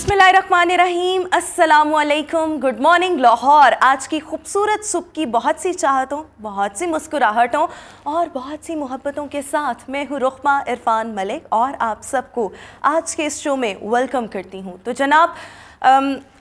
बिस्मिल्लाहिर्रहमानिर्रहीम, अस्सलामुअलैकुम, good morning Lahore. आज की खूबसूरत सुबह की बहुत सी चाहतों, बहुत सी मुस्कुराहटों और बहुत सी मोहब्बतों के साथ मैं हूँ रुखमा इरफान मलिक और आप सबको आज के इस शो में वेलकम करती हूँ। तो जनाब,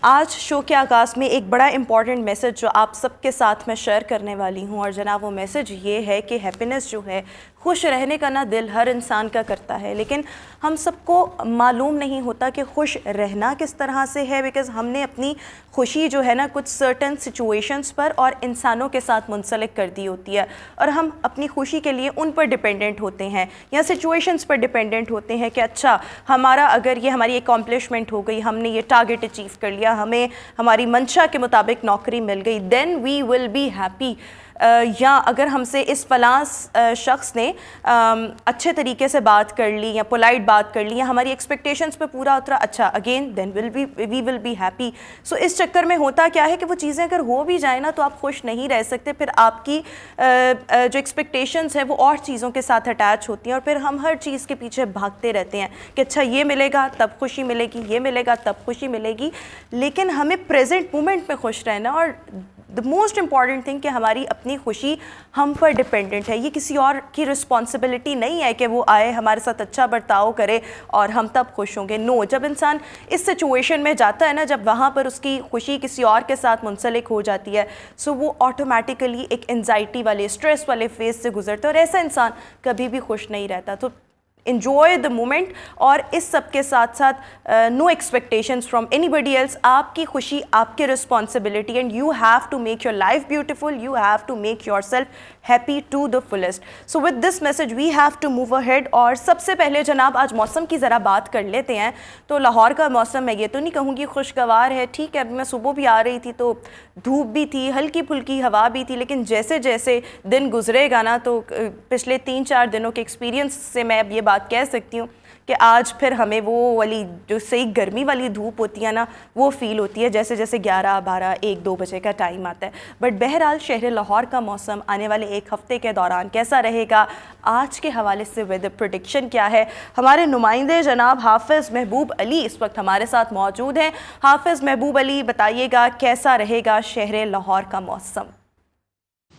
आज शो के आगाज़ में एक बड़ा इम्पॉर्टेंट मैसेज जो आप सबके साथ मैं शेयर करने वाली हूँ, और जनाब वो मैसेज ये है कि हैप्पीनेस जो है, खुश रहने का ना दिल हर इंसान का करता है, लेकिन हम सबको मालूम नहीं होता कि खुश रहना किस तरह से है। बिकॉज़ हमने अपनी खुशी जो है ना कुछ सर्टन सिचुएशंस पर और इंसानों के साथ मुंसलिक कर दी होती है, और हम अपनी खुशी के लिए उन पर डिपेंडेंट होते हैं या सिचुएशंस पर डिपेंडेंट होते हैं कि अच्छा हमारा अगर ये हमारी अकॉम्प्लिशमेंट हो गई, हमने ये टारगेट अचीव कर लिया, हमें हमारी मंशा के मुताबिक नौकरी मिल गई, then we will be happy. या अगर हमसे इस फलां शख्स ने अच्छे तरीके से बात कर ली या पोलाइट बात कर ली या हमारी एक्सपेक्टेशंस पे पूरा उतरा, अच्छा again then we will be happy. So इस चक्कर में होता क्या है कि वो चीज़ें अगर हो भी जाए ना तो आप खुश नहीं रह सकते, फिर आपकी जो एक्सपेक्टेशंस है वो और चीज़ों के साथ अटैच होती हैं, और फिर हम हर चीज़ के पीछे भागते रहते हैं कि अच्छा ये मिलेगा तब खुशी मिलेगी, ये मिलेगा तब खुशी मिलेगी। लेकिन हमें प्रेजेंट मोमेंट में खुश रहना, और द मोस्ट इम्पॉर्टेंट थिंग कि हमारी अपनी खुशी हम पर डिपेंडेंट है। ये किसी और की रिस्पॉन्सिबिलिटी नहीं है कि वो आए हमारे साथ अच्छा बर्ताव करे और हम तब खुश होंगे। नो, जब इंसान इस सिचुएशन में जाता है ना, जब वहाँ पर उसकी खुशी किसी और के साथ मुंसलिक हो जाती है, सो वो ऑटोमेटिकली एक एंजाइटी वाले, स्ट्रेस वाले फेज से गुजरता है, और ऐसा इंसान कभी भी खुश नहीं रहता। तो enjoy the moment, और इस सब के साथ साथ no expectations from anybody else. आपकी खुशी आपकी responsibility, and you have to make your life beautiful, you have to make yourself happy to the fullest. So with this message we have to move ahead. और सबसे पहले जनाब आज मौसम की ज़रा बात कर लेते हैं। तो लाहौर का मौसम मैं ये तो नहीं कहूँगी खुशगवार है, ठीक है, मैं सुबह भी आ रही थी तो धूप भी थी, हल्की फुल्की हवा भी थी, लेकिन जैसे जैसे दिन गुजरेगा ना तो पिछले 3-4 दिनों के एक्सपीरियंस से मैं अब ये बात कह सकती हूँ कि आज फिर हमें वो वाली जो सही गर्मी वाली धूप होती है ना वो फ़ील होती है जैसे जैसे 11, 12, 1, 2 बजे का टाइम आता है। बट बहरहाल शहर लाहौर का मौसम आने वाले एक हफ़्ते के दौरान कैसा रहेगा, आज के हवाले से वेदर प्रेडिक्शन क्या है, हमारे नुमाइंदे जनाब हाफिज़ महबूब अली इस वक्त हमारे साथ मौजूद हैं। हाफिज़ महबूब अली, बताइएगा कैसा रहेगा शहर लाहौर का मौसम?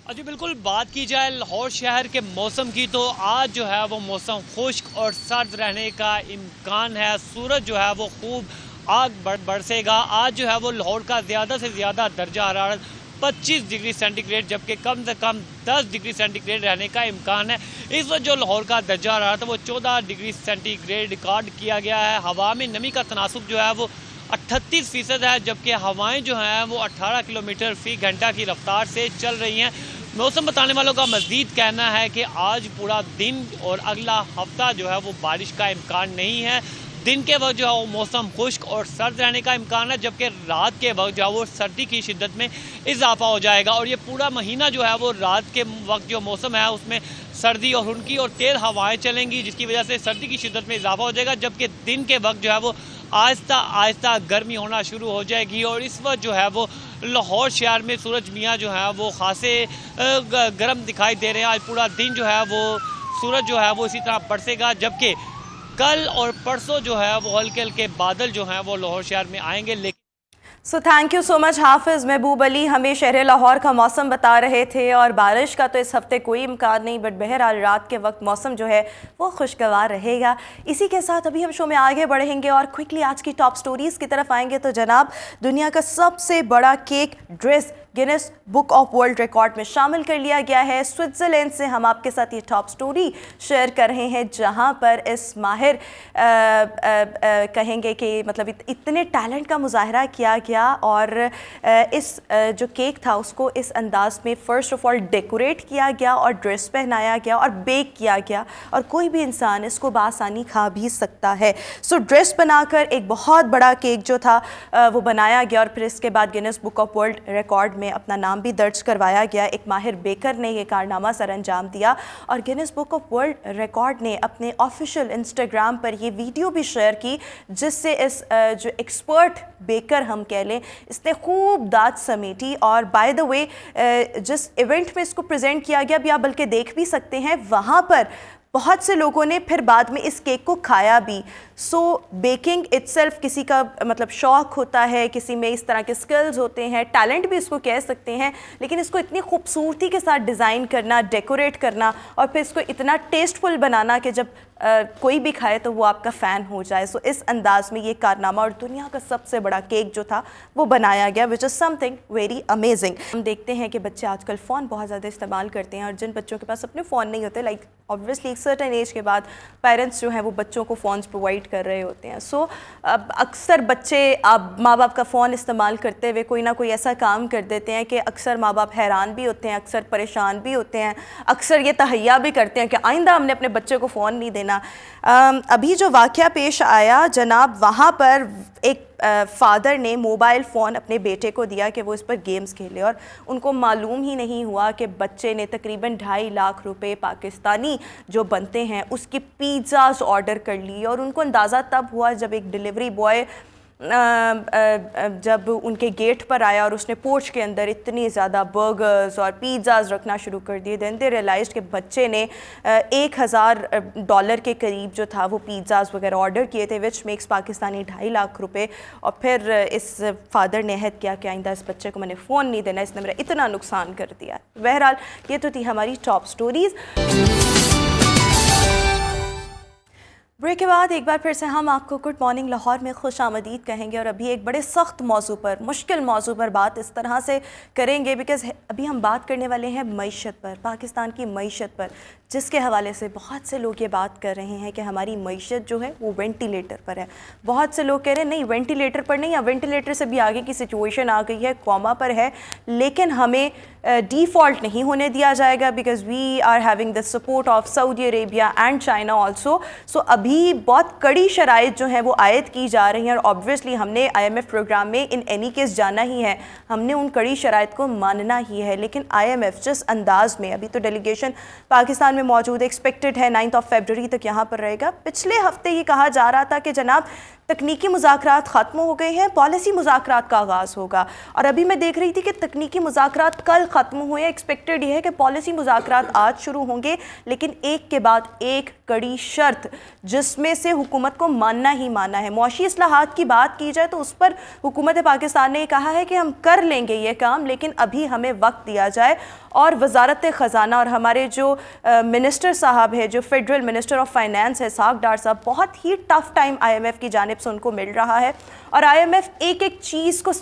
जी बिल्कुल, बात की जाए लाहौर शहर के मौसम की तो आज जो है वो मौसम खुश्क और सर्द रहने का इम्कान है। सूरज जो है वो खूब आग बरसेगा। आज जो है वो लाहौर का ज़्यादा से ज़्यादा दर्जा हरारत 25 डिग्री सेंटीग्रेड, जबकि कम से कम 10 डिग्री सेंटीग्रेड रहने का इम्कान है। इस वक्त जो लाहौर का दर्जा हरारत है वो 14 डिग्री सेंटीग्रेड रिकॉर्ड किया गया है। हवा में नमी का तनासुब जो है वो 38% है, जबकि हवाएं जो हैं वो 18 किलोमीटर फी घंटा की रफ्तार से चल रही हैं। मौसम बताने वालों का मज़ीद कहना है कि आज पूरा दिन और अगला हफ्ता जो है वो बारिश का इम्कान नहीं है। दिन के वक्त जो है वो मौसम खुश्क और सर्द रहने का इम्कान है, जबकि रात के वक्त जो है वो सर्दी की शिद्दत में इजाफा हो जाएगा। और ये पूरा महीना जो है वो रात के वक्त जो मौसम है उसमें सर्दी और हुनकी और तेज़ हवाएं चलेंगी, जिसकी वजह से सर्दी की शिद्दत में इजाफा हो जाएगा। जबकि दिन के वक्त जो है वो आहिस्ता आहिस्ता गर्मी होना शुरू हो जाएगी। और इस वक्त जो है वो लाहौर शहर में सूरज मियाँ जो है वो खासे गर्म दिखाई दे रहे हैं। आज पूरा दिन जो है वो सूरज जो है वो इसी तरह बरसेगा, जबकि कल और परसों जो है वो हल्के हल्के बादल जो हैं वो लाहौर शहर में आएंगे। लेकिन so thank you so much हाफिज़ महबूब अली, हमें शहर लाहौर का मौसम बता रहे थे, और बारिश का तो इस हफ्ते कोई इम्कान नहीं, बट बहरहाल रात के वक्त मौसम जो है वो खुशगवार रहेगा। इसी के साथ अभी हम शो में आगे बढ़ेंगे और क्विकली आज की टॉप स्टोरीज़ की तरफ आएंगे। तो जनाब, दुनिया का सबसे बड़ा cake dress Guinness book of world record में शामिल कर लिया गया है। स्विट्ज़रलैंड से हम आपके साथ ये टॉप स्टोरी शेयर कर रहे हैं, जहां पर इस माहिर कहेंगे कि मतलब इतने टैलेंट का मुजाहरा किया गया, और इस जो केक था उसको इस अंदाज में फ़र्स्ट ऑफ ऑल डेकोरेट किया गया और ड्रेस पहनाया गया और बेक किया गया, और कोई भी इंसान इसको बासानी खा भी सकता है। सो ड्रेस बनाकर एक बहुत बड़ा केक जो था वो बनाया गया, और फिर इसके बाद Guinness book of world record में अपना नाम भी दर्ज करवाया गया। एक माहिर बेकर ने यह कारनामा सर अंजाम दिया, और Guinness book of world record ने अपने ऑफिशियल इंस्टाग्राम पर यह वीडियो भी शेयर की, जिससे इस जो एक्सपर्ट बेकर हम कह लें, इसने खूब दाद समेटी। और बाय द वे जिस इवेंट में इसको प्रेजेंट किया गया, भी आप बल्कि देख भी सकते हैं, वहाँ पर बहुत से लोगों ने फिर बाद में इस केक को खाया भी। सो बेकिंग इटसेल्फ किसी का मतलब शौक होता है, किसी में इस तरह के स्किल्स होते हैं, टैलेंट भी इसको कह सकते हैं, लेकिन इसको इतनी खूबसूरती के साथ डिज़ाइन करना, डेकोरेट करना और फिर इसको इतना टेस्टफुल बनाना कि जब कोई भी खाए तो वो आपका फ़ैन हो जाए। सो इस अंदाज में ये कारनामा और दुनिया का सबसे बड़ा केक जो था वो बनाया गया, which is something very amazing. हम देखते हैं कि बच्चे आजकल फ़ोन बहुत ज़्यादा इस्तेमाल करते हैं और जिन बच्चों के पास अपने फ़ोन नहीं होते, लाइक ऑब्वियसली एक सर्टेन एज के बाद पेरेंट्स जो हैं वो बच्चों को फ़ोन्स प्रोवाइड कर रहे होते हैं। सो अब अक्सर बच्चे अब माँ बाप का फ़ोन इस्तेमाल करते हुए कोई ना कोई ऐसा काम कर देते हैं कि अक्सर माँ बाप हैरान भी होते हैं, अक्सर परेशान भी होते हैं, अक्सर ये तहैया भी करते हैं कि आइंदा हमने अपने बच्चे को फ़ोन नहीं देना। अभी जो वाक़या पेश आया जनाब, वहाँ पर एक फ़ादर ने मोबाइल फ़ोन अपने बेटे को दिया कि वो इस पर गेम्स खेले और उनको मालूम ही नहीं हुआ कि बच्चे ने तकरीबन 2.5 लाख रुपए पाकिस्तानी जो बनते हैं उसकी पिज़्ज़ाज़ ऑर्डर कर ली। और उनको अंदाज़ा तब हुआ जब एक डिलीवरी बॉय जब उनके गेट पर आया और उसने पोर्च के अंदर इतनी ज़्यादा बर्गर्स और पिज़्ज़ाज़ रखना शुरू कर दिए। देन दे रियलाइज़ कि बच्चे ने $1000 के करीब जो था वो पिज़्ज़ाज़ वगैरह ऑर्डर किए थे, विच मेक्स पाकिस्तानी 2.5 लाख रुपए। और फिर इस फादर ने अहद किया कि आइंदा इस बच्चे को मैंने फ़ोन नहीं देना, इसने मेरा इतना नुकसान कर दिया। बहरहाल ये तो थी हमारी टॉप स्टोरीज़। ब्रेक के बाद एक बार फिर से हम आपको गुड मॉर्निंग लाहौर में खुश आमदीद कहेंगे और अभी एक बड़े सख्त मौजू पर, मुश्किल मौजू पर बात इस तरह से करेंगे बिकॉज़ अभी हम बात करने वाले हैं मईशत पर, पाकिस्तान की मईशत पर, जिसके हवाले से बहुत से लोग ये बात कर रहे हैं कि हमारी मईशत जो है वो वेंटिलेटर पर है। बहुत से लोग कह रहे हैं नहीं वेंटिलेटर पर नहीं, या वेंटिलेटर से भी आगे की सिचुएशन आ गई है, कॉमा पर है, लेकिन हमें डिफ़ॉल्ट नहीं होने दिया जाएगा because we are having the support of Saudi Arabia and China also. So अभी बहुत कड़ी शराइत जो हैं वो आयद की जा रही हैं और ऑब्वियसली हमने IMF प्रोग्राम में इन एनी केस जाना ही है, हमने उन कड़ी शराइत को मानना ही है। लेकिन IMF जिस अंदाज में, अभी तो डेलीगेशन पाकिस्तान में मौजूद एक्सपेक्टेड है 9 फरवरी तक यहाँ पर रहेगा। पिछले हफ्ते ये कहा जा रहा था कि जनाब तकनीकी मुज़ाकरात ख़त्म हो गए हैं, पॉलिसी मुज़ाकरात का आगाज़ होगा। और अभी मैं देख रही थी कि तकनीकी मुज़ाकरात कल ख़त्म हुए। एक्सपेक्टेड ये है कि पॉलिसी मुज़ाकरात आज शुरू होंगे, लेकिन एक के बाद एक कड़ी शर्त जिसमें से हुकूमत को मानना ही मानना है। मौशी इस्लाहात की बात की जाए तो उस पर हुकूमत पाकिस्तान ने कहा है कि हम कर लेंगे ये काम, लेकिन अभी हमें वक्त दिया जाए। और वजारत ख़जाना और हमारे जो मिनिस्टर साहब है, जो फेडरल मिनिस्टर ऑफ फाइनेंस है साग डार साहब, बहुत ही टफ टाइम IMF की जानिब से उनको मिल रहा है और IMF एक एक चीज़ को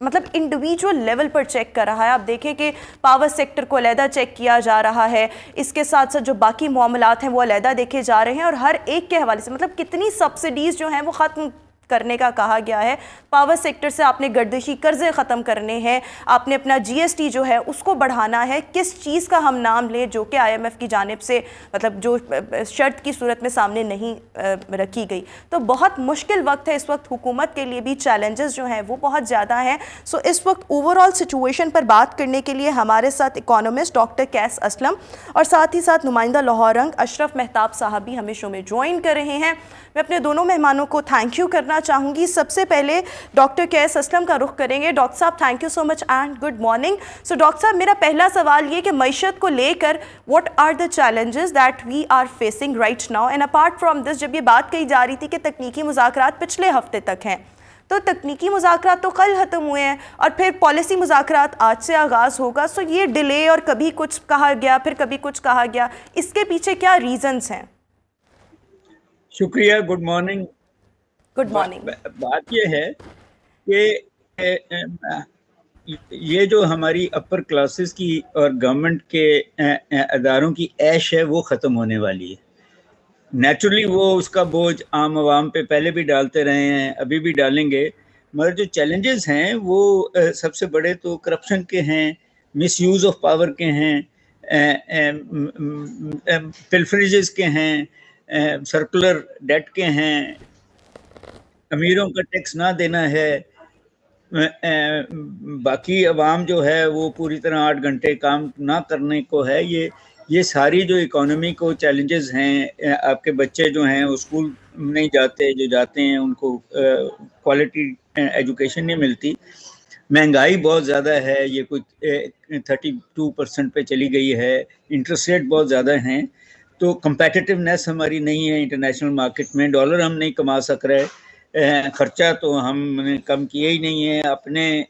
मतलब इंडिविजुअल लेवल पर चेक कर रहा है। आप देखें कि पावर सेक्टर को अलहदा चेक किया जा रहा है, इसके साथ साथ जो बाकी मामलात हैं वो अलहदा देखे जा रहे हैं और हर एक के हवाले से मतलब कितनी सब्सिडीज़ जो हैं वो ख़त्म करने का कहा गया है। पावर सेक्टर से आपने गर्दिशी कर्जे ख़त्म करने हैं, आपने अपना GST जो है उसको बढ़ाना है। किस चीज़ का हम नाम लें जो कि IMF की जानिब से मतलब जो शर्त की सूरत में सामने नहीं रखी गई। तो बहुत मुश्किल वक्त है इस वक्त, हुकूमत के लिए भी चैलेंजेस जो हैं वो बहुत ज़्यादा हैं। सो इस वक्त ओवरऑल सिचुएशन पर बात करने के लिए हमारे साथ इकोनॉमिस्ट डॉक्टर कैस असलम और साथ ही साथ नुमाइंदा लाहौर रंग अशरफ मेहताब साहब भी हमें शो में ज्वाइन कर रहे हैं। मैं अपने दोनों मेहमानों को थैंक यू करना चाहूँगी। सबसे पहले डॉक्टर कैस असलम का रुख करेंगे। डॉक्टर साहब thank you so much and good morning. So doctor साहब, मेरा पहला सवाल ये कि मईशत को लेकर what are the challenges that we are facing right now and apart from this, जब ये बात कही जा रही थी कि तकनीकी मुज़ाकरात पिछले हफ्ते तक हैं, तो तकनीकी मुज़ाकरात तो कल ख़त्म हुए हैं और फिर पॉलिसी मुज़ाकरात आज से आगाज़ होगा। सो ये डिले और कभी कुछ कहा गया फिर कभी कुछ कहा गया, इसके पीछे क्या रीज़न्स हैं? शुक्रिया, गुड मॉर्निंग। Good morning. बात ये है कि ये जो हमारी अपर क्लासेस की और गवर्नमेंट के अदारों की ऐश है वो ख़त्म होने वाली है। नेचुरली वो उसका बोझ आम आवाम पे पहले भी डालते रहे हैं, अभी भी डालेंगे, मगर जो चैलेंजेस हैं वो सबसे बड़े तो करप्शन के हैं, मिसयूज़ ऑफ पावर के हैं, पिल्फरेजेस के हैं, सर्कुलर डेट के हैं, अमीरों का टैक्स ना देना है, बाकी अवाम जो है वो पूरी तरह 8 घंटे काम ना करने को है। ये सारी जो इकोनॉमी को चैलेंजेस हैं, आपके बच्चे जो हैं वो स्कूल नहीं जाते, जो जाते हैं उनको क्वालिटी एजुकेशन नहीं मिलती, महंगाई बहुत ज़्यादा है, ये कुछ 32% पे चली गई है, इंटरेस्ट रेट बहुत ज़्यादा हैं। तो कंपेटिटिवनेस हमारी नहीं है इंटरनेशनल मार्केट में, डॉलर हम नहीं कमा सक रहे, खर्चा तो हमने कम किया ही नहीं है, अपने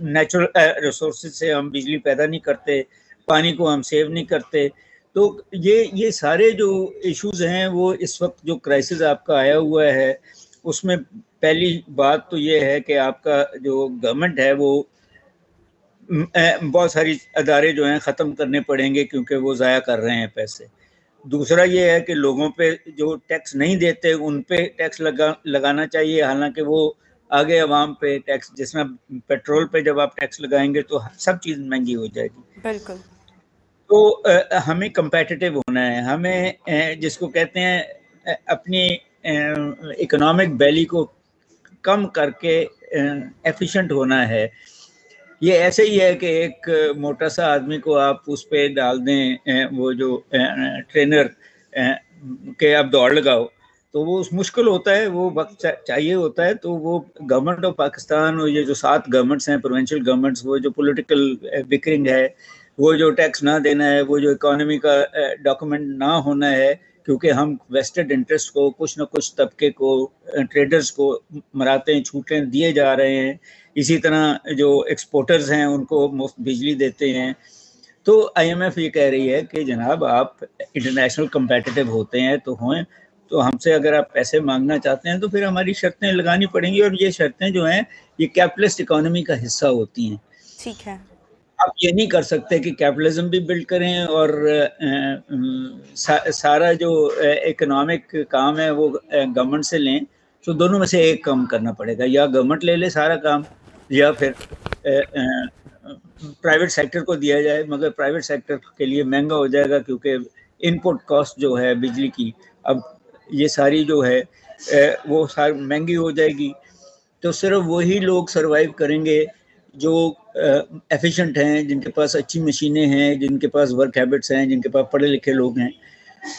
नेचुरल रिसोर्सेज से हम बिजली पैदा नहीं करते, पानी को हम सेव नहीं करते। तो ये सारे जो इश्यूज हैं वो इस वक्त जो क्राइसिस आपका आया हुआ है उसमें पहली बात तो ये है कि आपका जो गवर्नमेंट है वो बहुत सारी अदारे जो हैं ख़त्म करने पड़ेंगे क्योंकि वो ज़ाया कर रहे हैं पैसे। दूसरा ये है कि लोगों पे जो टैक्स नहीं देते उन पे टैक्स लगाना चाहिए, हालांकि वो आगे अवाम पे टैक्स, जिसमें पेट्रोल पे जब आप टैक्स लगाएंगे तो सब चीज़ महंगी हो जाएगी। बिल्कुल। तो हमें कंपेटिटिव होना है, हमें जिसको कहते हैं अपनी इकोनॉमिक वैल्यू को कम करके एफिशिएंट होना है। ये ऐसे ही है कि एक मोटा सा आदमी को आप उस पर डाल दें वो जो ट्रेनर के आप दौड़ लगाओ तो वो मुश्किल होता है, वो वक्त चाहिए होता है। तो वो गवर्नमेंट ऑफ पाकिस्तान और ये जो 7 गवर्नमेंट्स हैं प्रोविंशियल गवर्नमेंट्स, वो जो पॉलिटिकल बिकरिंग है, वो जो टैक्स ना देना है, वो जो इकोनॉमी का डॉक्यूमेंट ना होना है, क्योंकि हम वेस्टेड इंटरेस्ट को कुछ ना कुछ तबके को ट्रेडर्स को मराते हैं, छूटें दिए जा रहे हैं। इसी तरह जो एक्सपोर्टर्स हैं उनको मुफ्त बिजली देते हैं। तो IMF ये कह रही है कि जनाब आप इंटरनेशनल कंपेटिटिव होते हैं तो हों, तो हमसे अगर आप पैसे मांगना चाहते हैं तो फिर हमारी शर्तें लगानी पड़ेंगी, और ये शर्तें जो हैं ये कैपिटलिस्ट इकोनॉमी का हिस्सा होती हैं। ठीक है। आप ये नहीं कर सकते कि कैपिटलिज्म भी बिल्ड करें और सारा जो इकोनॉमिक काम है वो गवर्नमेंट से लें। तो दोनों में से एक काम करना पड़ेगा, या गवर्नमेंट ले ले सारा काम या फिर प्राइवेट सेक्टर को दिया जाए, मगर प्राइवेट सेक्टर के लिए महंगा हो जाएगा क्योंकि इनपुट कॉस्ट जो है बिजली की अब ये सारी जो है वो सारी महंगी हो जाएगी। तो सिर्फ वही लोग सरवाइव करेंगे जो एफिशिएंट हैं, जिनके पास अच्छी मशीनें हैं, जिनके पास वर्क हैबिट्स हैं, जिनके पास पढ़े लिखे लोग हैं।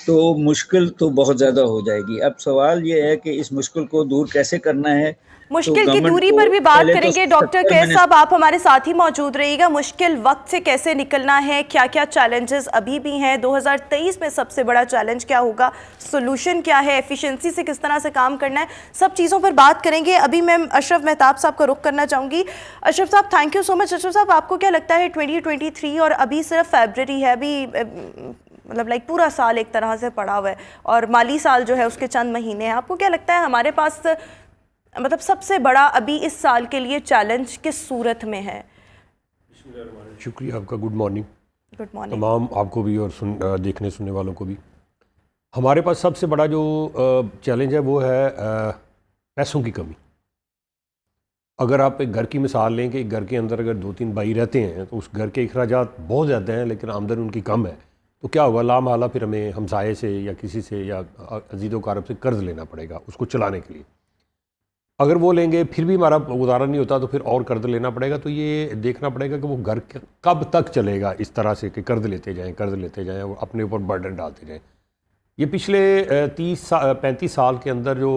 तो मुश्किल तो बहुत ज़्यादा हो जाएगी। अब सवाल ये है कि इस मुश्किल को दूर कैसे करना है। मुश्किल की दूरी पर भी बात करेंगे। डॉक्टर कैस साहब आप हमारे साथ ही मौजूद रहिएगा। मुश्किल वक्त से कैसे निकलना है, क्या क्या चैलेंजेस अभी भी हैं, 2023 में सबसे बड़ा चैलेंज क्या होगा, सोल्यूशन क्या है, एफिशिएंसी से किस तरह से काम करना है, सब चीज़ों पर बात करेंगे। अभी मैं अशरफ मेहताब साहब का रुख करना चाहूँगी। अशरफ साहब thank you so much. Ashraf साहब आपको क्या लगता है 2023 और अभी सिर्फ फरवरी है, अभी मतलब लाइक पूरा साल एक तरह से पड़ा हुआ है और माली साल जो है उसके चंद महीने हैं, आपको क्या लगता है हमारे पास मतलब सबसे बड़ा अभी इस साल के लिए चैलेंज किस सूरत में है? शुक्रिया आपका। Good morning. गुड मॉर्निंग तमाम आपको भी और देखने सुनने वालों को भी। हमारे पास सबसे बड़ा जो चैलेंज है वो है पैसों की कमी। अगर आप एक घर की मिसाल लें कि एक घर के अंदर अगर 2-3 भाई रहते हैं तो उस घर के अखराजात बहुत ज़्यादा हैं लेकिन आमदन उनकी कम है, तो क्या होगा, लामहला फिर हमें हमसाये से या किसी से या अजीज़ो कारब से कर्ज़ लेना पड़ेगा उसको चलाने के लिए। अगर वो लेंगे फिर भी हमारा गुजारा नहीं होता तो फिर और कर्ज़ लेना पड़ेगा। तो ये देखना पड़ेगा कि वो घर कब तक चलेगा इस तरह से कि कर्ज़ लेते जाएं और अपने ऊपर बर्डन डालते जाएं। ये पिछले 35 साल के अंदर जो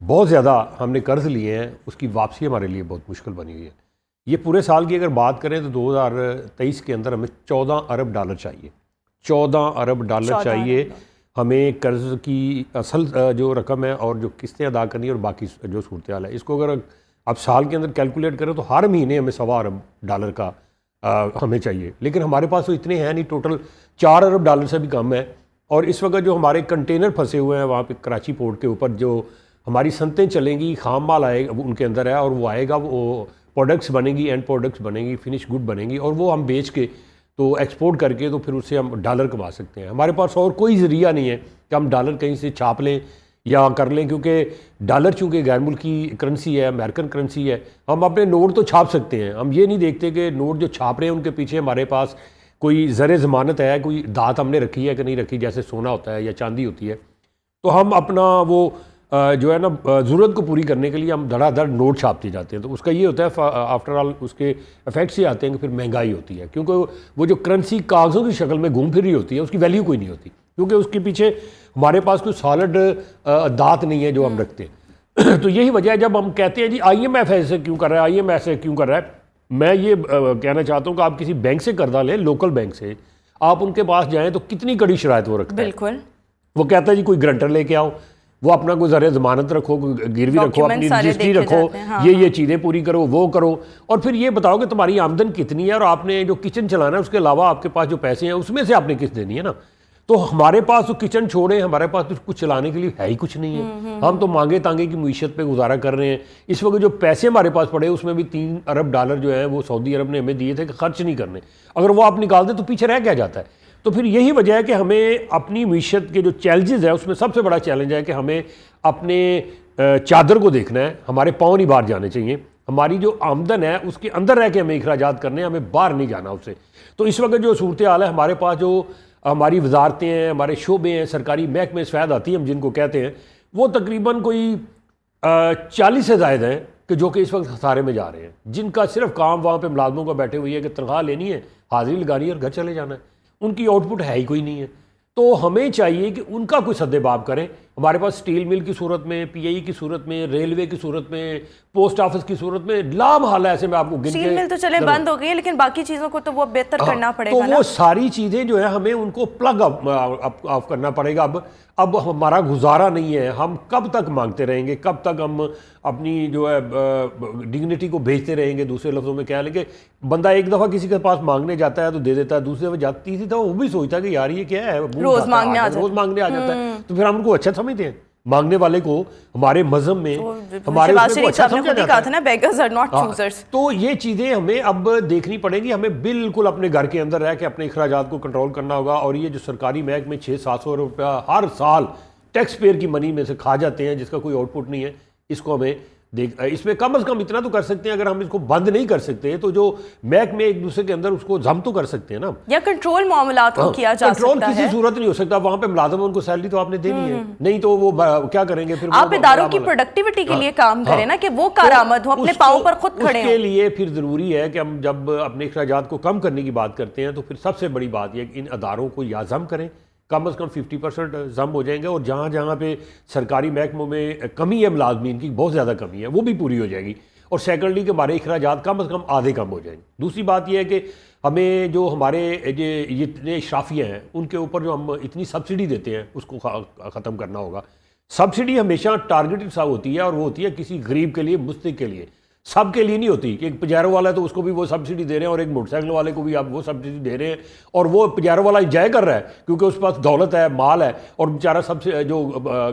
बहुत ज़्यादा हमने कर्ज़ लिए हैं उसकी वापसी हमारे लिए बहुत मुश्किल बनी हुई है। ये पूरे साल की अगर बात करें तो 2023 के अंदर हमें 14 अरब डॉलर चाहिए। 14 अरब डॉलर चाहिए हमें कर्ज़ की असल जो रकम है और जो किस्तें अदा करनी है और बाकी जो सूरत हाल है। इसको अगर आप साल के अंदर कैलकुलेट करें तो हर महीने हमें 1.25 अरब डॉलर का हमें चाहिए, लेकिन हमारे पास तो इतने हैं नहीं, टोटल 4 अरब डॉलर से भी कम है। और इस वक्त जो हमारे कंटेनर फंसे हुए हैं वहाँ पे कराची पोर्ट के ऊपर, जो हमारी सनतें चलेंगी, खाम माल आएगा उनके अंदर है और वो आएगा, वो प्रोडक्ट्स बनेंगी, एंड प्रोडक्ट्स बनेंगी, फिनिश गुड बनेंगी और वो हम बेच के तो एक्सपोर्ट करके तो फिर उससे हम डॉलर कमा सकते हैं। हमारे पास और कोई ज़रिया नहीं है कि हम डॉलर कहीं से छाप लें या कर लें, क्योंकि डॉलर चूँकि गैर मुल्की करेंसी है, अमेरिकन करेंसी है। हम अपने नोट तो छाप सकते हैं, हम ये नहीं देखते कि नोट जो छाप रहे हैं उनके पीछे हमारे पास कोई ज़र ज़मानत है, कोई दात हमने रखी है कि नहीं रखी, जैसे सोना होता है या चांदी होती है। तो हम अपना वो जो है ना ज़रूरत को पूरी करने के लिए हम धड़ाधड़ नोट छापते जाते हैं। तो उसका ये होता है आफ्टर ऑल उसके इफेक्ट्स ये आते हैं कि फिर महंगाई होती है, क्योंकि वो जो करेंसी कागज़ों की शक्ल में घूम फिर रही होती है उसकी वैल्यू कोई नहीं होती, क्योंकि उसके पीछे हमारे पास कोई सॉलिड दात नहीं है जो हम रखते हैं। तो यही वजह है जब हम कहते हैं जी IMF ऐसे क्यों कर रहा है, IMF ऐसे क्यों कर रहा है, मैं ये कहना चाहता हूँ कि आप किसी बैंक से कर्जा लें, लोकल बैंक से, आप उनके पास जाएं तो कितनी कड़ी शराइत वो रखता है। बिल्कुल। वो कहता है जी कोई ग्रंटर लेके आओ, वो अपना कोई ज़रा ज़मानत रखो, कोई गिरवी रखो, अपनी डॉक्यूमेंट सारे रजिस्ट्री देखे रखो, जाते हैं, हाँ, ये चीज़ें पूरी करो, वो करो, और फिर ये बताओ कि तुम्हारी आमदन कितनी है और आपने जो किचन चलाना है उसके अलावा आपके पास जो पैसे हैं उसमें से आपने किस्त देनी है ना। तो हमारे पास तो किचन छोड़े, हमारे पास तो कुछ चलाने के लिए है ही कुछ नहीं है। हम तो मांगे तांगे की मीशत पे गुजारा कर रहे हैं। इस वक्त जो पैसे हमारे पास पड़े उसमें भी 3 अरब डॉलर जो है वो सऊदी अरब ने हमें दिए थे कि खर्च नहीं करने, अगर वो आप निकाल दें तो पीछे रह क्या जाता है। तो फिर यही वजह है कि हमें अपनी मीशत के जो चैलेंजेस है उसमें सबसे बड़ा चैलेंज है कि हमें अपने चादर को देखना है, हमारे पाँव नहीं बाहर जाने चाहिए, हमारी जो आमदन है उसके अंदर रह के हमें अखराजात करने हैं, हमें बाहर नहीं जाना उससे। तो इस वक्त जो सूरत हाल है, हमारे पास जो हमारी वजारतें हैं, हमारे शोबे हैं, सरकारी महकमे सफ़ैद आती हैं हम जिनको कहते हैं, वो तकरीबन कोई 40 से ज़ायद हैं कि जो कि इस वक्त खसारे में जा रहे हैं, जिनका सिर्फ काम वहाँ पे मुलाजमों का बैठे हुई है कि तनख्वाह लेनी है, हाजिरी लगानी है और घर चले जाना है, उनकी आउटपुट है ही कोई नहीं है। तो हमें चाहिए कि उनका कोई सद्देबाब करें। हमारे पास स्टील मिल की सूरत में, पीआई की सूरत में, रेलवे की सूरत में, पोस्ट ऑफिस की सूरत में लामहल ऐसे में आपको गिन के स्टील मिल तो चले बंद हो गई है, लेकिन बाकी चीज़ों को तो वो बेहतर करना पड़ेगा तो ना। वो सारी चीज़ें जो है हमें उनको प्लग ऑफ करना पड़ेगा। अब हमारा गुजारा नहीं है, हम कब तक मांगते रहेंगे, कब तक हम अपनी जो है डिग्निटी को भेजते रहेंगे। दूसरे लफ्ज़ों में क्या लेंगे, बंदा एक दफ़ा किसी के पास मांगने जाता है तो दे देता है, दूसरे दफा जाती तीसरी दफ़ा वो भी सोचता है कि यार ये क्या है, रोज़ मांगने आ जाता है। तो फिर हम उनको अच्छा समझते हैं। मांगने वाले को हमारे मज़हब में हमारे शहबाज शरीफ अच्छा साहब ने समझा खुद ही जाता कहा है। था ना, बेगर्स आर नॉट हाँ, चूजर्स। तो ये चीज़ें हमें अब देखनी पड़ेंगी। हमें बिल्कुल अपने घर के अंदर रह के अपने अखराजात को कंट्रोल करना होगा। और ये जो सरकारी महकमे 600-700 रुपया हर साल टैक्स पेयर की मनी में से खा जाते हैं, जिसका कोई आउटपुट नहीं है, इसको हमें इसमें कम से कम इतना तो कर सकते हैं। अगर हम इसको बंद नहीं कर सकते तो जो महकमे एक दूसरे के अंदर उसको जम तो कर सकते हैं ना, या कंट्रोल मामलात को किया जा कंट्रोल सकता किसी है। सूरत नहीं हो सकता। वहां पे मुलाजम उनको सैलरी तो आपने देनी है, नहीं तो वो क्या करेंगे फिर। आप इदारों की प्रोडक्टिविटी के लिए काम करें ना, कि वो कारआमद हो, अपने पाँव पर खुद खड़े उसके हो। लिए फिर ज़रूरी है कि हम जब अपने अखराजात को कम करने की बात करते हैं तो फिर सबसे बड़ी बात यह कि इन अदारों को या जम करें, कम से कम 50% जम हो जाएंगे, और जहाँ जहाँ पे सरकारी महकमों में कमी है, मुलाजमीन की बहुत ज़्यादा कमी है, वो भी पूरी हो जाएगी। और सेकेंडली के हमारे अखराजात कम से कम आधे कम हो जाएंगे। दूसरी बात यह है कि हमें जो हमारे ये इतने इशराफिया हैं उनके ऊपर जो हम इतनी सब्सिडी देते हैं उसको ख़त्म करना होगा। सब्सिडी हमेशा टारगेटेड सा होती है, और वो होती है किसी गरीब के लिए, मुस्तक के लिए, सब के लिए नहीं होती। कि एक पजारो वाला है तो उसको भी वो सब्सिडी दे रहे हैं, और एक मोटरसाइकिल वाले को भी आप वो सब्सिडी दे रहे हैं, और वो पजारो वाला इंजॉय कर रहा है क्योंकि उसके पास दौलत है, माल है, और बेचारा सबसे जो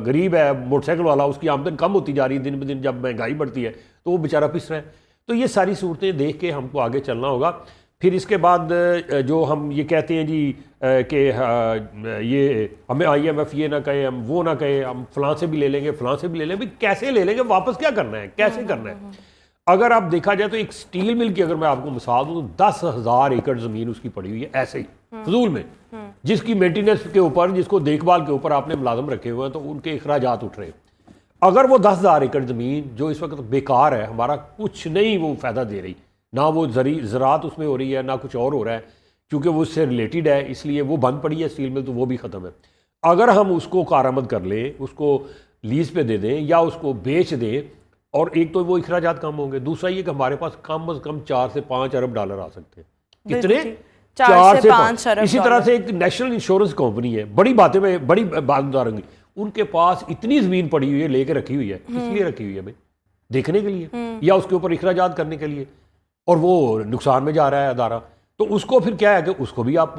गरीब है मोटरसाइकिल वाला, उसकी आमदन कम होती जा रही है दिन ब दिन, जब महंगाई बढ़ती है तो वो बेचारा पिस रहा है। तो ये सारी सूरतें देख के हमको आगे चलना होगा। फिर इसके बाद जो हम ये कहते हैं जी कि ये हमें IMF ये ना कहे, हम वो ना कहे, हम फलां से भी ले लेंगे, फलां से भी ले लेंगे, कैसे ले लेंगे, वापस क्या करना है, कैसे करना है। अगर आप देखा जाए तो एक स्टील मिल की अगर मैं आपको मिसाल दूं तो 10,000 एकड़ ज़मीन उसकी पड़ी हुई है ऐसे ही फजूल में, जिसकी मेंटेनेंस के ऊपर, जिसको देखभाल के ऊपर आपने मुलाजम रखे हुए हैं, तो उनके अखराजात उठ रहे हैं। अगर वो 10,000 एकड़ ज़मीन जो इस वक्त बेकार है, हमारा कुछ नहीं वो फ़ायदा दे रही, ना वो ज़रात उसमें हो रही है, ना कुछ और हो रहा है, क्योंकि वो उससे रिलेटेड है, इसलिए वो बंद पड़ी है स्टील मिल, तो वो भी ख़त्म है। अगर हम उसको कारआमद कर लें, उसको लीज़ पे दे दें या उसको बेच दें, और एक तो वो अखराजात कम होंगे, दूसरा ये कि हमारे पास कम से कम 4 से 5 अरब डॉलर आ सकते हैं। कितने? 4 से 5 अरब। इसी तरह से एक नेशनल इंश्योरेंस कंपनी है, बड़ी बातें में बड़ी बात उतारूंगी, उनके पास इतनी ज़मीन पड़ी हुई है, लेके रखी हुई है, किस लिए रखी हुई है भाई? देखने के लिए या उसके ऊपर अखराजात करने के लिए, और वो नुकसान में जा रहा है अदारा, तो उसको फिर क्या है कि उसको भी आप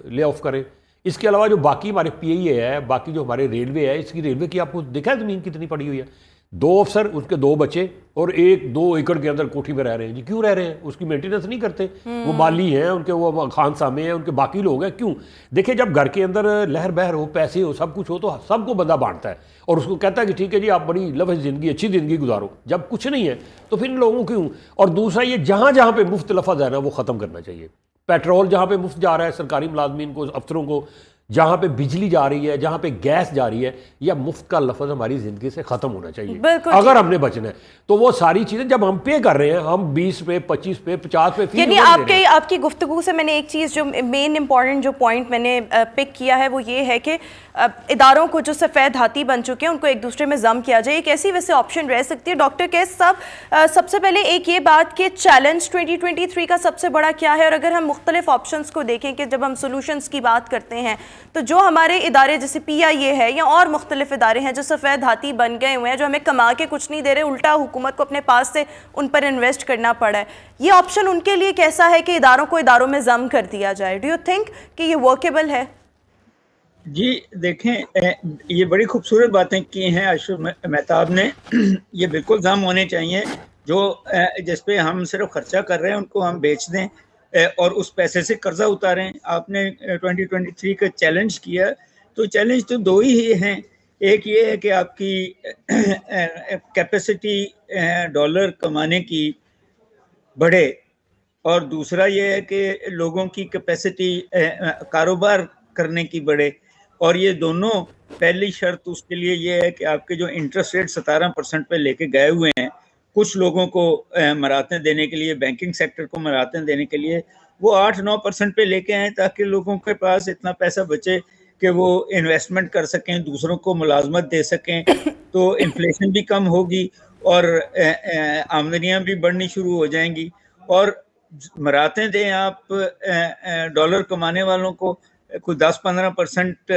ले ऑफ करें। इसके अलावा जो बाकी हमारे PIA है, बाकी जो हमारे रेलवे है, इसकी रेलवे की आपको देखा है ज़मीन कितनी पड़ी हुई है। 2 अफसर, उसके 2 बच्चे, और 1-2 एकड़ के अंदर कोठी में रह रहे हैं जी। क्यों रह रहे हैं? उसकी मेंटेनेंस नहीं करते। वो माली हैं, उनके वो खान सामे हैं, उनके बाकी लोग हैं। क्यों? देखिए, जब घर के अंदर लहर बहर हो, पैसे हो, सब कुछ हो, तो सबको बंदा बांटता है और उसको कहता है कि ठीक है जी, आप बड़ी लफ्ज़ ज़िंदगी, अच्छी ज़िंदगी गुजारो। जब कुछ नहीं है तो फिर इन लोगों क्यों? और दूसरा ये जहाँ जहाँ पे मुफ्त लफ्ज़ है ना, वो ख़त्म करना चाहिए। पेट्रोल जहाँ पे मुफ्त जा रहा है सरकारी मुलाजमीन को, अफसरों को, जहाँ पे बिजली जा रही है, जहाँ पे गैस जा रही है, या मुफ्त का लफ्ज़ हमारी ज़िंदगी से ख़त्म होना चाहिए बिल्कुल अगर हमने बचना है। तो वो सारी चीज़ें जब हम पे कर रहे हैं, हम 20 पे, 25 पे, 50 पे फीस यानी आपकी गुफ्तगू से मैंने एक चीज़ जो मेन इंपॉर्टेंट जो पॉइंट मैंने पिक किया है वो ये है कि इदारों को जो सफ़ेद हाथी बन चुके हैं उनको एक दूसरे में जम किया जाए। एक ऐसी वैसे ऑप्शन रह सकती है। डॉक्टर कैस साहब, सबसे पहले एक ये बात कि चैलेंज 2023 का सबसे बड़ा क्या है, और अगर हम मुख्तलिफ ऑप्शंस को देखें कि जब हम सोल्यूशंस की बात करते हैं तो जो हमारे इदारे जैसे PIA है या और मुख्तलिफ इदारे हैं जो सफ़ेद हाथी बन गए हुए हैं, जो हमें कमा के कुछ नहीं दे रहे, उल्टा हुकूमत को अपने पास से उन पर इन्वेस्ट करना पड़ा है, ये ऑप्शन उनके लिए कैसा है कि इदारों को इदारों में जम कर दिया जाए? डू यू थिंक कि ये वर्केबल है? जी देखें, ये बड़ी खूबसूरत बातें की हैं अशरफ मेहताब ने। ये बिल्कुल जम होने चाहिए। जो जिस पे हम सिर्फ खर्चा कर रहे हैं उनको हम बेच दें और उस पैसे से कर्जा उतारें। आपने 2023 का चैलेंज किया, तो चैलेंज तो दो ही हैं। एक ये है कि आपकी कैपेसिटी डॉलर कमाने की बढ़े, और दूसरा ये है कि लोगों की कैपेसिटी कारोबार करने की बढ़े। और ये दोनों, पहली शर्त उसके लिए ये है कि आपके जो इंटरेस्ट रेट 17% पे लेके गए हुए हैं, कुछ लोगों को मराहतें देने के लिए, बैंकिंग सेक्टर को मराहतें देने के लिए वो 8-9% पे लेके आए, ताकि लोगों के पास इतना पैसा बचे कि वो इन्वेस्टमेंट कर सकें, दूसरों को मुलाजमत दे सकें, तो इन्फ्लेशन भी कम होगी और आमदनियाँ भी बढ़नी शुरू हो जाएंगी। और मराहतें दें आप डॉलर कमाने वालों को, कोई 10-15%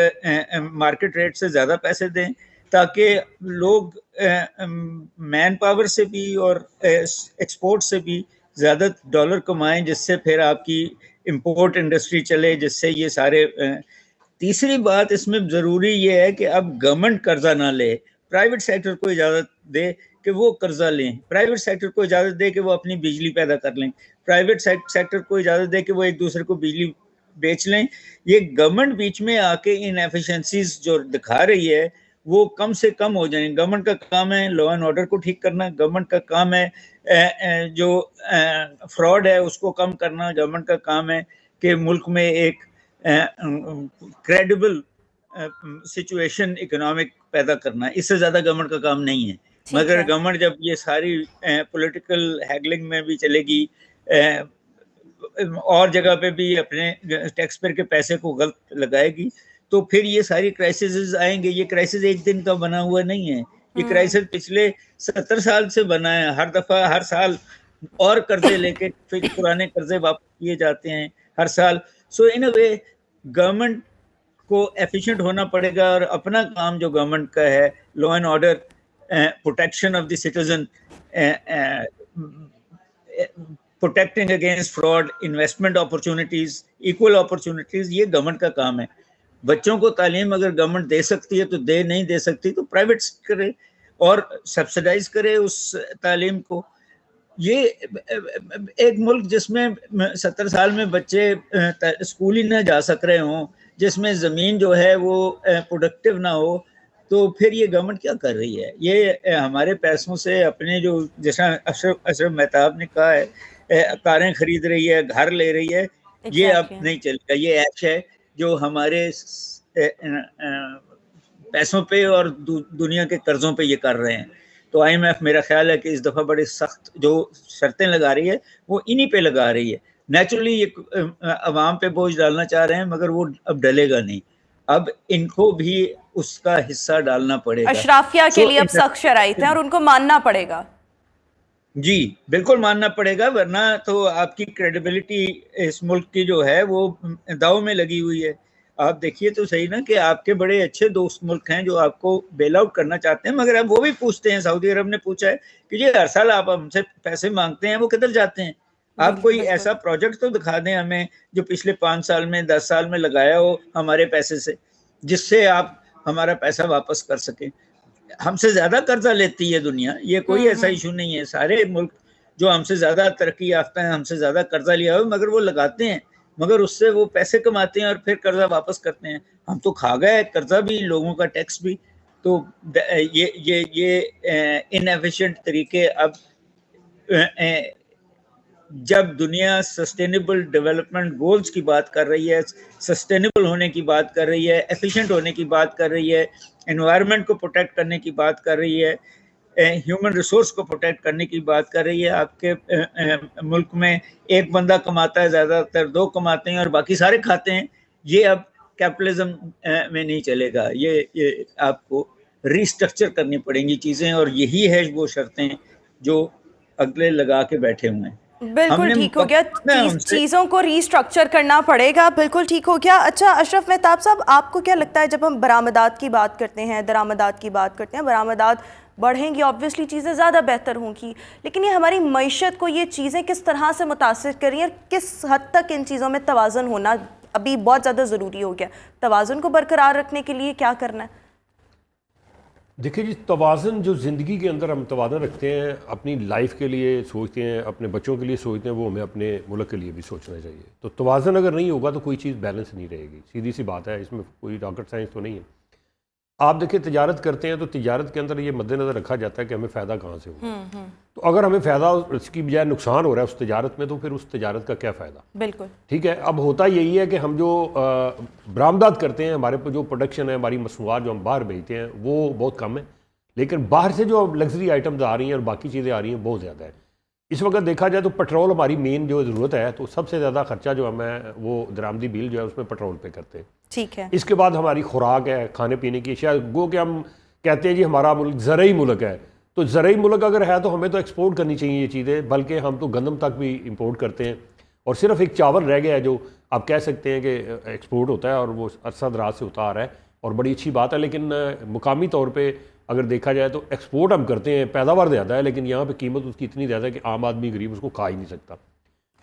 मार्केट रेट से ज़्यादा पैसे दें, ताकि लोग मैन पावर से भी और एक्सपोर्ट से भी ज़्यादा डॉलर कमाएं, जिससे फिर आपकी इंपोर्ट इंडस्ट्री चले, जिससे ये सारे तीसरी बात इसमें ज़रूरी ये है कि अब गवर्नमेंट कर्जा ना ले, प्राइवेट सेक्टर को इजाज़त दे कि वो कर्जा लें, प्राइवेट सेक्टर को इजाज़त दे कि वो अपनी बिजली पैदा कर लें, प्राइवेट सेक्टर को इजाज़त दे कि वो एक दूसरे को बिजली बेच लें। ये गवर्नमेंट बीच में आके इन एफिशिएंसीज जो दिखा रही है वो कम से कम हो जाएं। गवर्नमेंट का काम है लॉ एंड ऑर्डर को ठीक करना, गवर्नमेंट का काम है जो फ्रॉड है उसको कम करना, गवर्नमेंट का काम है कि मुल्क में एक क्रेडिबल सिचुएशन इकोनॉमिक पैदा करना। इससे ज़्यादा गवर्नमेंट का काम नहीं है। मगर गवर्नमेंट जब ये सारी पॉलिटिकल हैगलिंग में भी चलेगी, और जगह पे भी अपने टैक्स पेयर के पैसे को गलत लगाएगी, तो फिर ये सारी क्राइसिस आएंगे। ये क्राइसिस एक दिन का बना हुआ नहीं है, ये क्राइसिस पिछले 70 साल से बना है। हर दफा हर साल और कर्जे लेके फिर पुराने कर्जे वापस किए जाते हैं हर साल। सो इन अ वे गवर्नमेंट को एफिशिएंट होना पड़ेगा, और अपना काम जो गवर्नमेंट का है, law and order, protection of the citizen, protecting against fraud, investment opportunities, equal opportunities, ये गवर्नमेंट का काम है। बच्चों को तालीम अगर गवर्नमेंट दे सकती है तो दे, नहीं दे सकती तो प्राइवेट करे और सब्सिडाइज करे उस तालीम को। ये एक मुल्क जिसमें 70 साल में बच्चे स्कूल ही ना जा सक रहे हों, जिसमें ज़मीन जो है वो प्रोडक्टिव ना हो, तो फिर ये गवर्नमेंट क्या कर रही है? ये हमारे पैसों से अपने जो, जैसा अशरफ मेहताब ने कहा है, कारें खरीद रही है, घर ले रही है, ये अब नहीं चलेगा। ये ऐश है जो हमारे पैसों पे और दुनिया के कर्जों पे ये कर रहे हैं। तो IMF मेरा ख्याल है कि इस दफ़ा बड़े सख्त जो शर्तें लगा रही है वो इन्हीं पे लगा रही है। नेचुरली ये अवाम पे बोझ डालना चाह रहे हैं, मगर वो अब डलेगा नहीं। अब इनको भी उसका हिस्सा डालना पड़ेगा। अशराफिया के लिए अब सख्त शराइत हैं और उनको मानना पड़ेगा। जी बिल्कुल मानना पड़ेगा, वरना तो आपकी क्रेडिबिलिटी इस मुल्क की जो है वो दाव में लगी हुई है। आप देखिए तो सही ना कि आपके बड़े अच्छे दोस्त मुल्क हैं जो आपको बेल आउट करना चाहते हैं, मगर अब वो भी पूछते हैं। सऊदी अरब ने पूछा है कि ये हर साल आप हमसे पैसे मांगते हैं, वो किधर जाते हैं? आप कोई ऐसा प्रोजेक्ट तो दिखा दें हमें जो पिछले 5 साल में 10 साल में लगाया हो हमारे पैसे से, जिससे आप हमारा पैसा वापस कर सकें। हमसे ज्यादा कर्जा लेती है दुनिया, ये कोई ऐसा इशू नहीं है। सारे मुल्क जो हमसे ज्यादा तरक्की याफ्ता है, हमसे ज्यादा कर्जा लिया हो, मगर वो लगाते हैं, मगर उससे वो पैसे कमाते हैं और फिर कर्जा वापस करते हैं। हम तो खा गए कर्जा भी, लोगों का टैक्स भी। तो ये इनएफिशिएंट तरीके अब जब दुनिया सस्टेनेबल डेवलपमेंट गोल्स की बात कर रही है, सस्टेनेबल होने की बात कर रही है, एफिशिएंट होने की बात कर रही है, एनवायरनमेंट को प्रोटेक्ट करने की बात कर रही है, ह्यूमन रिसोर्स को प्रोटेक्ट करने की बात कर रही है, आपके मुल्क में एक बंदा कमाता है, ज़्यादातर दो कमाते हैं और बाकी सारे खाते हैं, ये अब कैपिटलिज्म में नहीं चलेगा। ये आपको रिस्ट्रक्चर करनी पड़ेंगी चीज़ें, और यही है वो शर्तें जो अगले लगा के बैठे हुए हैं। बिल्कुल ठीक हो गया, चीज़ों को रीस्ट्रक्चर करना पड़ेगा। बिल्कुल ठीक हो गया। अच्छा अशरफ मेहताब साहब, आपको क्या लगता है जब हम बरामदात की बात करते हैं, दरामदात की बात करते हैं, बरामदात बढ़ेंगी ऑब्वियसली चीज़ें ज़्यादा बेहतर होंगी, लेकिन ये हमारी मईशत को ये चीज़ें किस तरह से मुतासिर कर रही हैं, किस हद तक इन चीज़ों में तवाज़ुन होना अभी बहुत ज़्यादा ज़रूरी हो गया? तवाज़ुन को बरकरार रखने के लिए क्या करना है? देखिए जी, तवाज़ुन जो ज़िंदगी के अंदर हम तवाज़ुन रखते हैं, अपनी लाइफ के लिए सोचते हैं, अपने बच्चों के लिए सोचते हैं, वो हमें अपने मुल्क के लिए भी सोचना चाहिए। तो तवाज़ुन अगर नहीं होगा तो कोई चीज़ बैलेंस नहीं रहेगी, सीधी सी बात है, इसमें कोई रॉकेट साइंस तो नहीं है। आप देखिए तिजारत करते हैं तो तिजारत के अंदर ये मद्देनज़र रखा जाता है कि हमें फ़ायदा कहाँ से हो। तो अगर हमें फ़ायदा इसकी बजाय नुकसान हो रहा है उस तिजारत में, तो फिर उस तिजारत का क्या फ़ायदा? बिल्कुल ठीक है। अब होता यही है कि हम जो बरामदात करते हैं, हमारे जो प्रोडक्शन है, हमारी मसनूआत जो हम बाहर भेजते हैं वो बहुत कम है, लेकिन बाहर से जो लग्जरी आइटम्स आ रही हैं और बाकी चीज़ें आ रही हैं बहुत ज़्यादा है। इस वक्त देखा जाए तो पेट्रोल हमारी मेन जो ज़रूरत है, तो सबसे ज़्यादा खर्चा जो हमें वो दरामदी बिल जो है उसमें पेट्रोल पे करते हैं। ठीक है। इसके बाद हमारी खुराक है, खाने पीने की अशिया। गो कि हम कहते हैं जी हमारा मुल्क ज़रई मुल्क है, तो ज़रई मुल्क अगर है तो हमें तो एक्सपोर्ट करनी चाहिए ये चीज़ें, बल्कि हम तो गंदम तक भी इंपोर्ट करते हैं, और सिर्फ एक चावल रह गया है जो आप कह सकते हैं कि एक्सपोर्ट होता है और वो अरसा दराज से होता आ रहा है और बड़ी अच्छी बात है। लेकिन मुकामी तौर पर अगर देखा जाए तो एक्सपोर्ट हम करते हैं, पैदावार ज़्यादा है, लेकिन यहाँ पे कीमत उसकी इतनी ज़्यादा है कि आम आदमी गरीब उसको खा ही नहीं सकता।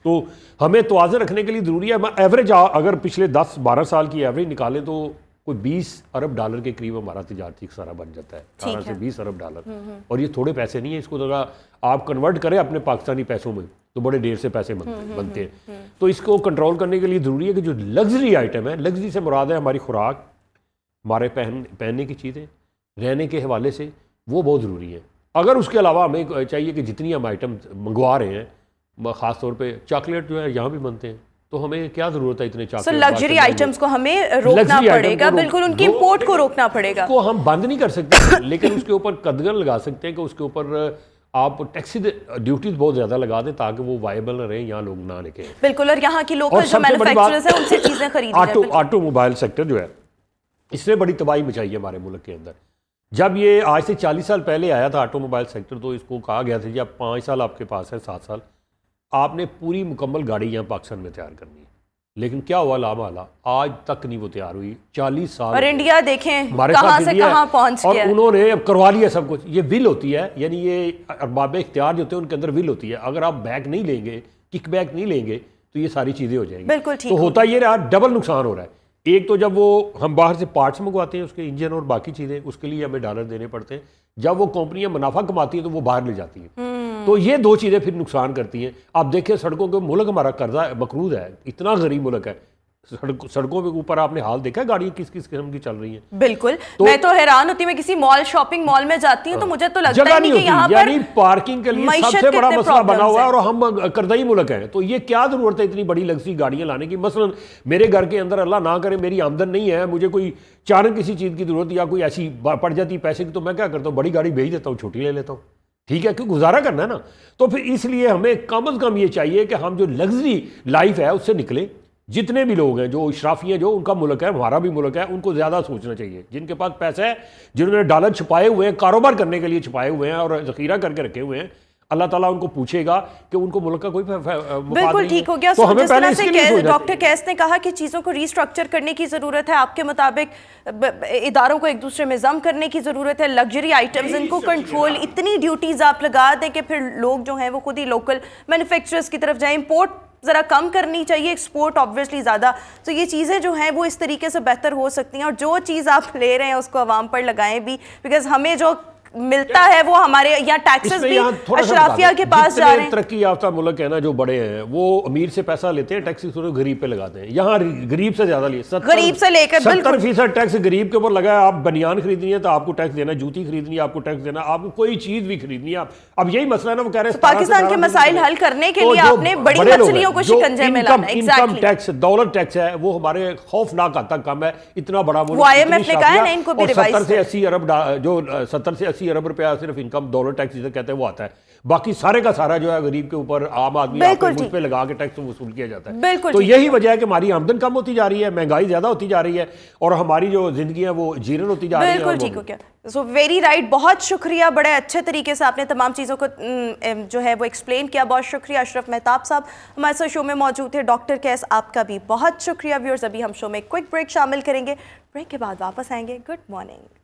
तो हमें तवाज़ुन रखने के लिए ज़रूरी है। एवरेज अगर पिछले 10-12 साल की एवरेज निकालें तो कोई 20 अरब डॉलर के करीब हमारा तिजारती खसारा बन जाता है, 18 से 20 अरब डॉलर। और ये थोड़े पैसे नहीं है, इसको अगर आप कन्वर्ट करें अपने पाकिस्तानी पैसों में तो बड़े ढेर से पैसे बनते हैं। तो इसको कंट्रोल करने के लिए ज़रूरी है कि जो लग्जरी आइटम है, लग्जरी से मुराद है हमारी खुराक, हमारे पहनने की चीज़ें, रहने के हवाले से, वो बहुत ज़रूरी है। अगर उसके अलावा हमें चाहिए कि जितनी हम आइटम मंगवा रहे हैं, ख़ास तौर पे चॉकलेट जो है यहाँ भी बनते हैं, तो हमें क्या ज़रूरत है इतने चॉकलेट? लग्जरी आइटम्स को हमें रोकना पड़ेगा, बिल्कुल उनकी इंपोर्ट को रोकना पड़ेगा। उसको हम बंद नहीं कर सकते, लेकिन उसके ऊपर कदगन लगा सकते हैं कि उसके ऊपर आप टैक्सी ड्यूटीज बहुत ज़्यादा लगा दें ताकि वो वायबल रहे, यहाँ लोग ना निकलें। बिल्कुल, और यहाँ की लोकल जो मैन्युफैक्चरर्स हैं उनसे चीज़ें खरीदें। ऑटोमोबाइल सेक्टर जो है इसने बड़ी तबाही मचाई है हमारे मुल्क के अंदर। जब ये आज से 40 साल पहले आया था ऑटोमोबाइल सेक्टर, तो इसको कहा गया था जी आप 5 साल आपके पास है, 7 साल आपने पूरी मुकम्मल गाड़ी यहाँ पाकिस्तान में तैयार करनी है। लेकिन क्या हुआ लामाला, आज तक नहीं वो तैयार हुई, 40 साल। और इंडिया देखें हमारे कहाँ से कहाँ पहुँच गया, और उन्होंने अब करवा लिया सब कुछ। ये विल होती है, यानी ये अरबाब इख्तियार जो होते हैं उनके अंदर विल होती है। अगर आप बैक नहीं लेंगे, किक बैक नहीं लेंगे, तो ये सारी चीज़ें हो जाएंगी। बिल्कुल ठीक। तो होता ये रहा, डबल नुकसान हो रहा है। एक तो जब वो हम बाहर से पार्ट्स मंगवाते हैं उसके इंजन और बाकी चीज़ें, उसके लिए हमें डॉलर देने पड़ते हैं। जब वो कंपनियां मुनाफा कमाती हैं तो वो बाहर ले जाती हैं। तो ये दो चीज़ें फिर नुकसान करती हैं। आप देखिए सड़कों के मुल्क हमारा कर्जा मकरूज है, इतना गरीब मुल्क है, सड़कों के ऊपर आपने हाल देखा है गाड़ियां किस किस किस्म की चल रही हैं। बिल्कुल, मैं तो हैरान होती, मैं किसी मॉल शॉपिंग मॉल में जाती हूँ तो मुझे तो लगता है कि यहाँ पर पार्किंग के लिए सबसे बड़ा मसला बना हुआ है और हम कर्ज़ई मुल्क है। तो ये क्या जरूरत है इतनी बड़ी लग्जरी गाड़ियां लाने की? मसलन मेरे घर के अंदर अल्लाह ना करे मेरी आमदन नहीं है, मुझे कोई अचानक किसी चीज़ की जरूरत या कोई ऐसी पड़ जाती पैसे की, तो मैं क्या करता हूँ, बड़ी गाड़ी भेज देता हूँ, छोटी ले लेता हूँ। ठीक है, क्योंकि गुजारा करना है ना। तो फिर इसलिए हमें कम अज़ कम ये चाहिए कि हम जो लग्जरी लाइफ है उससे निकले। जितने भी लोग हैं जो इशराफी हैं, जो उनका मुल्क है, हमारा भी मुल्क है, उनको ज़्यादा सोचना चाहिए। जिनके पास पैसा है, जिन्होंने डॉलर छुपाए हुए हैं, कारोबार करने के लिए छुपाए हुए हैं और ज़ख़ीरा करके रखे हुए हैं, अल्लाह ताला उनको पूछेगा कि उनको मुल्क का कोई बिल्कुल ठीक हो गया। तो हमें पहले से डॉक्टर कैस ने कहा कि चीज़ों को रीस्ट्रक्चर करने की ज़रूरत है, आपके मुताबिक इदारों को एक दूसरे में जम करने की ज़रूरत है, लग्जरी आइटम्स इनको कंट्रोल, इतनी ड्यूटीज़ आप लगा दें कि फिर लोग जो हैं वो खुद ही लोकल मैन्युफैक्चरर्स की तरफ जाएं, इम्पोर्ट ज़रा कम करनी चाहिए, एक्सपोर्ट ऑब्वियसली ज़्यादा। तो ये चीज़ें जो हैं वो इस तरीके से बेहतर हो सकती हैं, और जो चीज़ आप ले रहे हैं उसको आवाम पर लगाएं भी, बिकॉज हमें जो मिलता है वो हमारे यहाँ टैक्सेस इसमें भी यहाँ थोड़ा सा अशराफिया बता के दें, पास जा जितने रहे हैं। तरक्की याफ्ता मुल्क है ना जो बड़े हैं वो अमीर से पैसा लेते हैं, टैक्स गरीब पे लगाते हैं। यहाँ गरीब से ज्यादा लिए, गरीब से लेकर 70% टैक्स गरीब के ऊपर लगा है। आप बनियान खरीदनी है तो आपको टैक्स देना, जूती खरीदनी है आपको टैक्स देना, आपको कोई चीज भी खरीदनी है आप। अब यही मसला है ना, वो कह रहे हैं पाकिस्तान के मसाइल हल करने के लिए आपने बड़ी मछलियों को शिकंजे में लाना है। इनकम टैक्स, दौलत टैक्स है वो हमारे खौफनाक हद तक कम है। इतना बड़ा वो IMF ने कहा है ना इनको भी रिवाइज 70 से 80 अरब जो 70 से 80 अरब रुपया सिर्फ इनकम दौलत टैक्स जिसे कहते हैं वो आता है। बाकी सारे का सारा जो है गरीब के ऊपर, आम आदमी मुझ पे लगा के टैक्स वसूल किया जाता है। तो यही वजह है कि हमारी आमदन कम होती जा रही है, महंगाई ज्यादा होती जा रही है और हमारी जो जिंदगी है वो जीर्ण होती जा रही है। बिल्कुल ठीक हो गया। सो वेरी राइट, बहुत शुक्रिया, बड़े अच्छे तरीके से आपने तमाम चीज़ों को जो है वो एक्सप्लेन किया। बहुत शुक्रिया। अशरफ मेहताब साहब हमारे साथ शो में मौजूद थे। डॉक्टर कैस आपका भी बहुत शुक्रिया। व्यूअर्स, अभी हम शो में क्विक ब्रेक शामिल करेंगे, ब्रेक के बाद वापस आएंगे। Good morning.